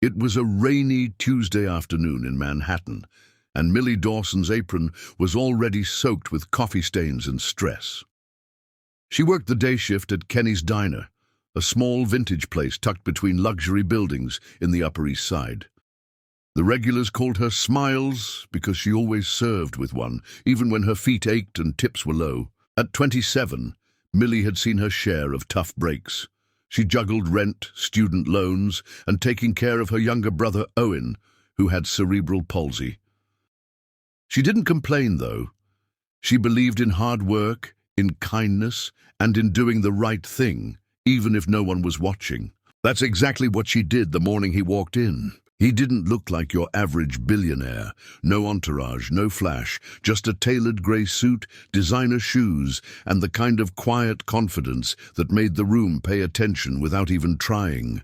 It was a rainy Tuesday afternoon in Manhattan, and Millie Dawson's apron was already soaked with coffee stains and stress. She worked the day shift at Kenny's Diner, a small vintage place tucked between luxury buildings in the Upper East Side. The regulars called her Smiles because she always served with one, even when her feet ached and tips were low. At 27, Millie had seen her share of tough breaks. She juggled rent, student loans, and taking care of her younger brother Owen, who had cerebral palsy. She didn't complain, though. She believed in hard work, in kindness, and in doing the right thing, even if no one was watching. That's exactly what she did the morning he walked in. He didn't look like your average billionaire. No entourage, no flash, just a tailored grey suit, designer shoes, and the kind of quiet confidence that made the room pay attention without even trying.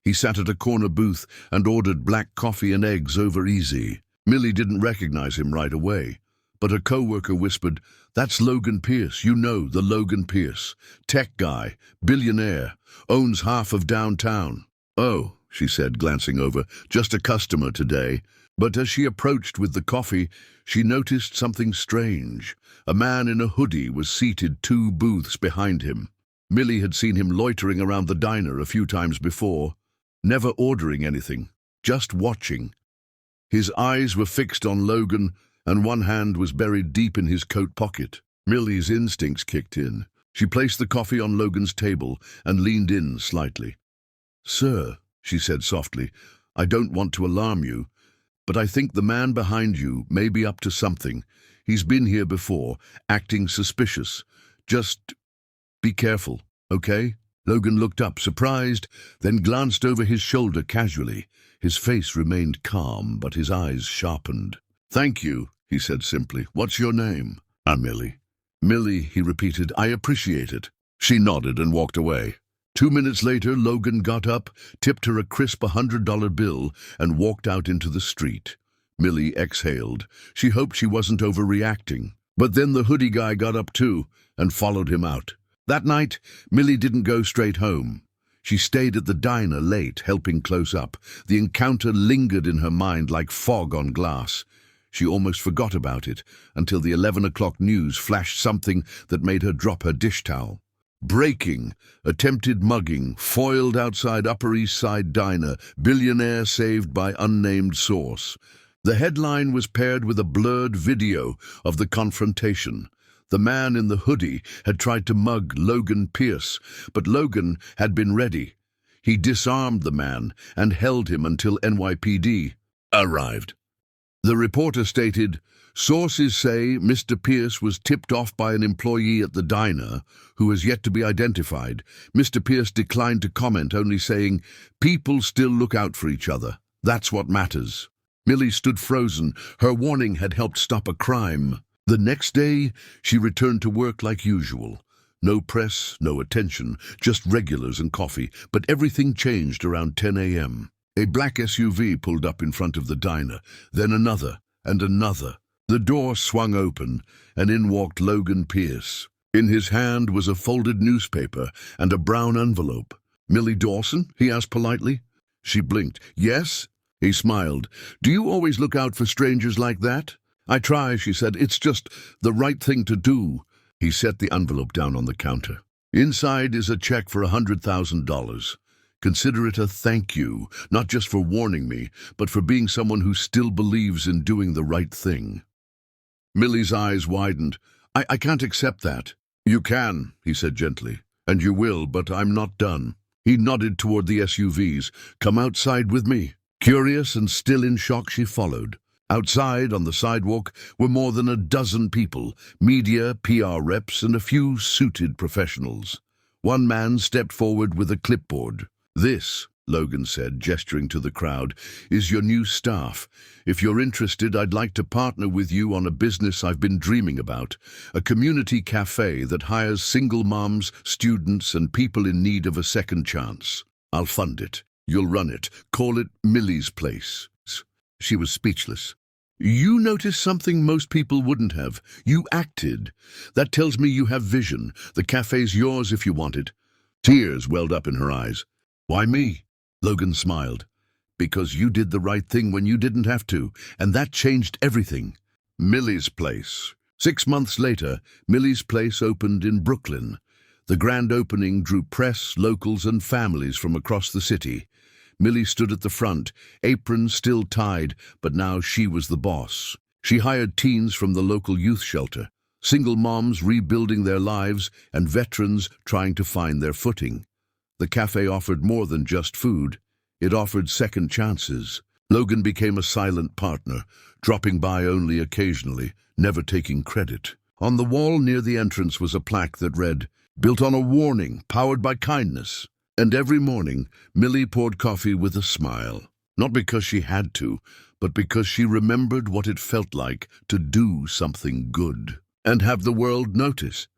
He sat at a corner booth and ordered black coffee and eggs over easy. Millie didn't recognize him right away, but a co-worker whispered, "That's Logan Pierce, you know, the Logan Pierce. Tech guy, billionaire, owns half of downtown." "Oh," she said, glancing over, "just a customer today." But as she approached with the coffee, she noticed something strange. A man in a hoodie was seated 2 booths behind him. Millie had seen him loitering around the diner a few times before, never ordering anything, just watching. His eyes were fixed on Logan, and one hand was buried deep in his coat pocket. Millie's instincts kicked in. She placed the coffee on Logan's table and leaned in slightly. "Sir," she said softly, "I don't want to alarm you, but I think the man behind you may be up to something. He's been here before, acting suspicious. Just be careful, okay?" Logan looked up, surprised, then glanced over his shoulder casually. His face remained calm, but his eyes sharpened. "Thank you," he said simply. "What's your name?" "I'm Millie." "Millie," he repeated, "I appreciate it." She nodded and walked away. 2 minutes later, Logan got up, tipped her a crisp $100 bill, and walked out into the street. Millie exhaled. She hoped she wasn't overreacting. But then the hoodie guy got up too, and followed him out. That night, Millie didn't go straight home. She stayed at the diner late, helping close up. The encounter lingered in her mind like fog on glass. She almost forgot about it, until the 11 o'clock news flashed something that made her drop her dish towel. Breaking, attempted mugging, foiled outside Upper East Side diner, billionaire saved by unnamed source. The headline was paired with a blurred video of the confrontation. The man in the hoodie had tried to mug Logan Pierce, but Logan had been ready. He disarmed the man and held him until NYPD arrived. The reporter stated, "Sources say Mr. Pierce was tipped off by an employee at the diner who has yet to be identified. Mr. Pierce declined to comment, only saying, 'People still look out for each other. That's what matters.'" Millie stood frozen. Her warning had helped stop a crime. The next day, she returned to work like usual. No press, no attention, just regulars and coffee. But everything changed around 10 a.m. A black SUV pulled up in front of the diner, then another and another. The door swung open, and in walked Logan Pierce. In his hand was a folded newspaper and a brown envelope. "Millie Dawson?" he asked politely. She blinked. "Yes?" He smiled. "Do you always look out for strangers like that?" "I try," she said. "It's just the right thing to do." He set the envelope down on the counter. "Inside is a check for $100,000. Consider it a thank you, not just for warning me, but for being someone who still believes in doing the right thing." Millie's eyes widened. I can't accept that." "You can," he said gently, "and you will, but I'm not done." He nodded toward the SUVs. "Come outside with me." Curious and still in shock, she followed. Outside, on the sidewalk, were more than a dozen people, media, PR reps, and a few suited professionals. One man stepped forward with a clipboard. "This," Logan said, gesturing to the crowd, "is your new staff. If you're interested, I'd like to partner with you on a business I've been dreaming about, a community cafe that hires single moms, students, and people in need of a second chance. I'll fund it. You'll run it. Call it Millie's Place." She was speechless. "You noticed something most people wouldn't have. You acted. That tells me you have vision. The cafe's yours if you want it." Tears welled up in her eyes. "Why me?" Logan smiled. because you did the right thing when you didn't have to, and that changed everything. Millie's Place. 6 months later, Millie's Place opened in Brooklyn. The grand opening drew press, locals, and families from across the city. Millie stood at the front, apron still tied, but now she was the boss. She hired teens from the local youth shelter, single moms rebuilding their lives, and veterans trying to find their footing. The cafe offered more than just food. It offered second chances. Logan became a silent partner, dropping by only occasionally, never taking credit. On the wall near the entrance was a plaque that read, "Built on a warning, powered by kindness." And every morning, Millie poured coffee with a smile. Not because she had to, but because she remembered what it felt like to do something good and have the world notice.